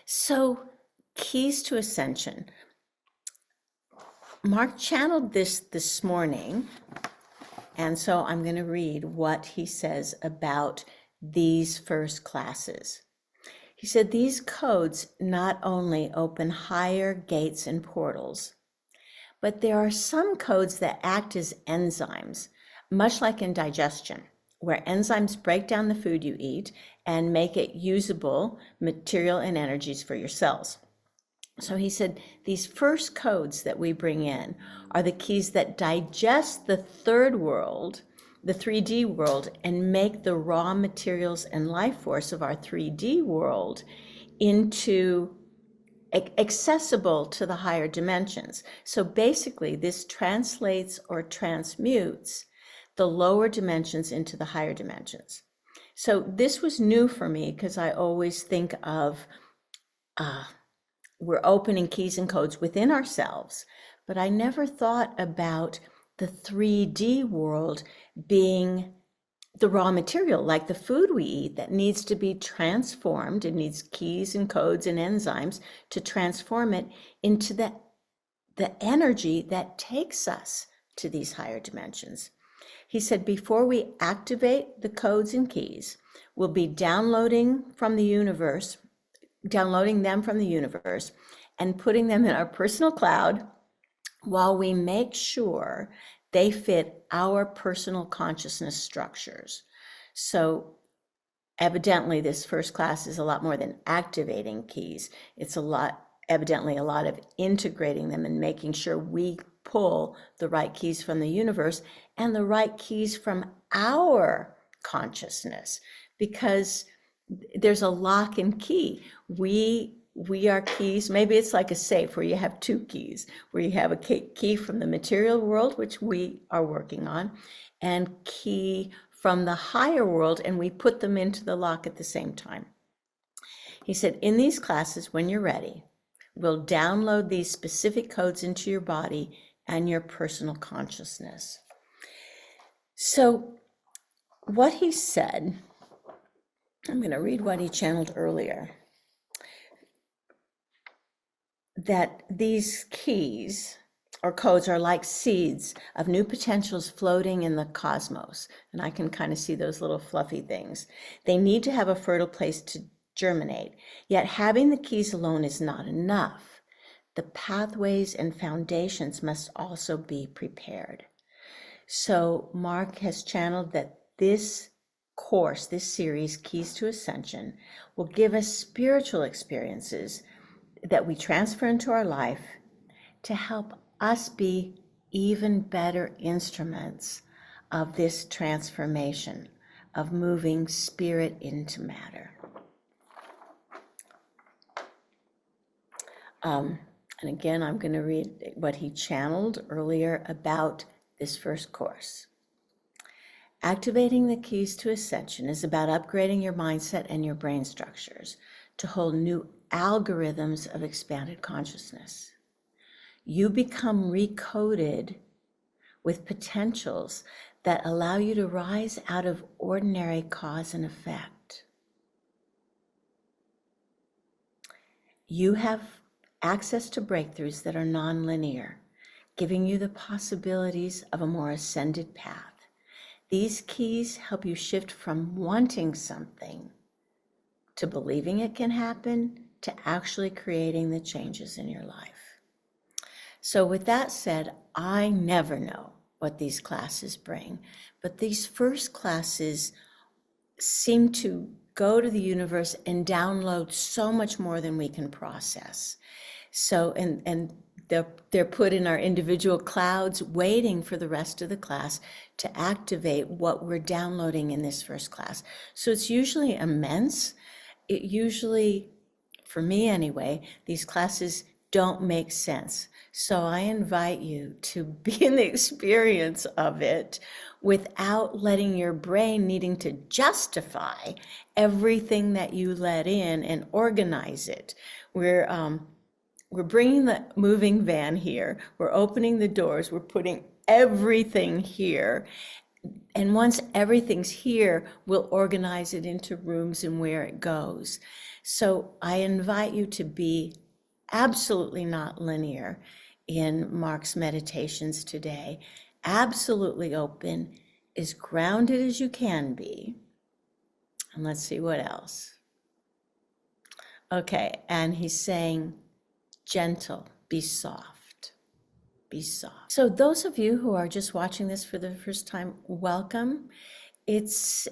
So, keys to ascension. Mark channeled this morning, and so I'm going to read what he says about these first classes. He said these codes not only open higher gates and portals, but there are some codes that act as enzymes, much like in digestion, where enzymes break down the food you eat and make it usable material and energies for your cells. So he said these first codes that we bring in are the keys that digest the third world, the 3D world, and make the raw materials and life force of our 3D world into accessible to the higher dimensions. So basically, this translates or transmutes the lower dimensions into the higher dimensions. So this was new for me because I always think of we're opening keys and codes within ourselves, but I never thought about the 3D world being the raw material, like the food we eat that needs to be transformed. It needs keys and codes and enzymes to transform it into the energy that takes us to these higher dimensions. He said, before we activate the codes and keys, we'll be downloading them from the universe and putting them in our personal cloud while we make sure they fit our personal consciousness structures. So evidently this first class is a lot more than activating keys. It's evidently a lot of integrating them and making sure we pull the right keys from the universe and the right keys from our consciousness, because there's a lock and key. We are keys. Maybe it's like a safe where you have two keys, where you have a key from the material world, which we are working on, and key from the higher world, and we put them into the lock at the same time. He said, in these classes, when you're ready, we'll download these specific codes into your body and your personal consciousness. So what he said, I'm going to read what he channeled earlier, that these keys or codes are like seeds of new potentials floating in the cosmos. And I can kind of see those little fluffy things. They need to have a fertile place to germinate. Yet having the keys alone is not enough. The pathways and foundations must also be prepared. So Mark has channeled that this course, this series, Keys to Ascension, will give us spiritual experiences that we transfer into our life to help us be even better instruments of this transformation, of moving spirit into matter. And again, I'm going to read what he channeled earlier about this first course. Activating the keys to ascension is about upgrading your mindset and your brain structures to hold new algorithms of expanded consciousness. You become recoded with potentials that allow you to rise out of ordinary cause and effect. You have access to breakthroughs that are nonlinear, giving you the possibilities of a more ascended path. These keys help you shift from wanting something to believing it can happen to actually creating the changes in your life. So with that said, I never know what these classes bring, but these first classes seem to go to the universe and download so much more than we can process. So, and they're put in our individual clouds, waiting for the rest of the class to activate what we're downloading in this first class. So it's usually immense. It usually, for me anyway, these classes don't make sense. So I invite you to be in the experience of it without letting your brain needing to justify everything that you let in and organize it. We're bringing the moving van here. We're opening the doors. We're putting everything here. And once everything's here, we'll organize it into rooms and where it goes. So I invite you to be absolutely not linear in Mark's meditations today, absolutely open, as grounded as you can be. And let's see what else. Okay, and he's saying, gentle, be soft, be soft. So those of you who are just watching this for the first time, welcome. It's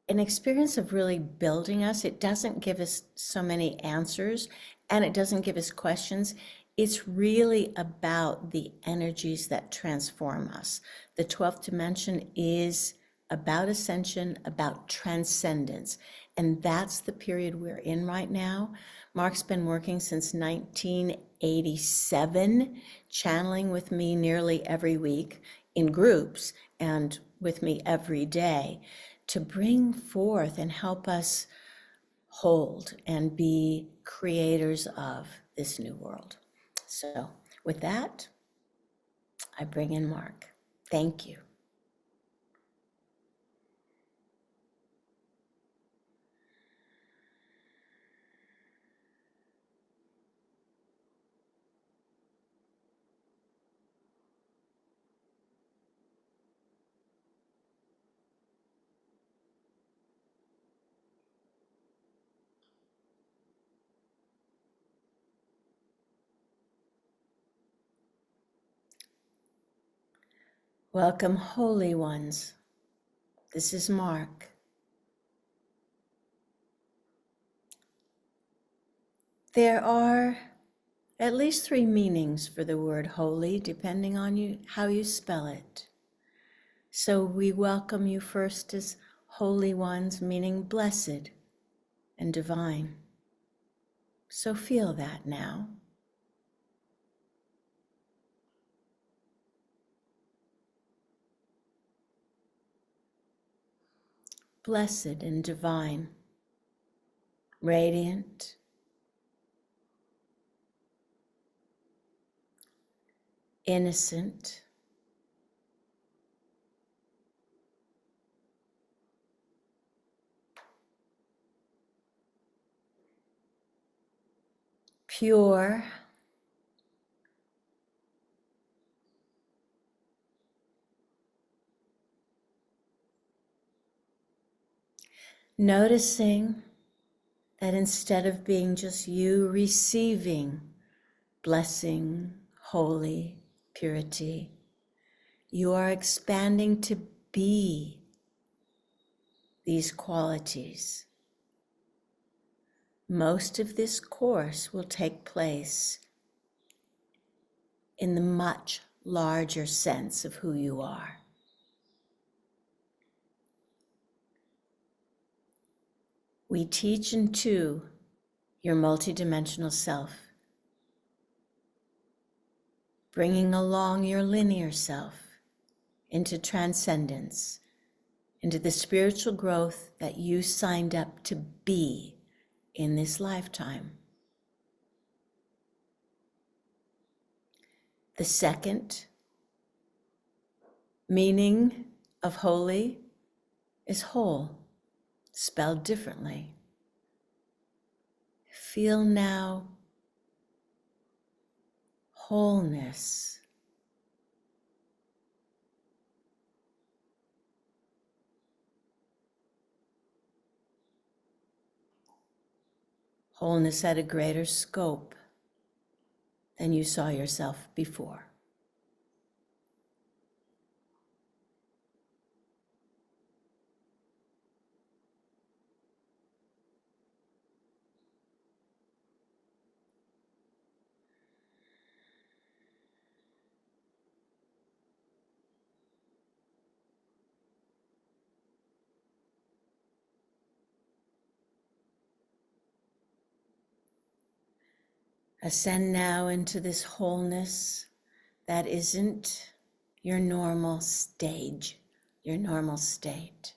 an experience of really building us. It doesn't give us so many answers and it doesn't give us questions. It's really about the energies that transform us. The 12th dimension is about ascension, about transcendence. And that's the period we're in right now. Mark's been working since 1987, channeling with me nearly every week in groups and with me every day to bring forth and help us hold and be creators of this new world. So with that, I bring in Mark. Thank you. Welcome, holy ones. This is Mark. There are at least 3 meanings for the word holy, depending on how you spell it. So we welcome you first as holy ones, meaning blessed and divine. So feel that now. Blessed and divine, radiant, innocent, pure, noticing that instead of being just you receiving blessing, holy, purity, you are expanding to be these qualities. Most of this course will take place in the much larger sense of who you are. We teach into your multidimensional self, bringing along your linear self into transcendence, into the spiritual growth that you signed up to be in this lifetime. The second meaning of holy is whole, spelled differently. Feel now wholeness. Wholeness at a greater scope than you saw yourself before. Ascend now into this wholeness that isn't your normal stage, your normal state.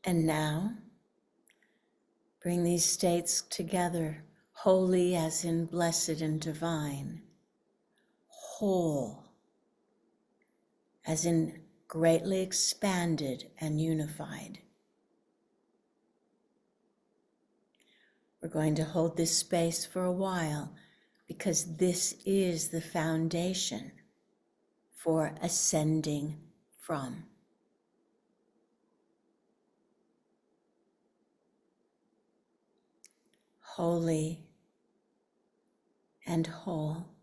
And now, bring these states together, holy as in blessed and divine, whole as in greatly expanded and unified. We're going to hold this space for a while because this is the foundation for ascending from. Holy and whole.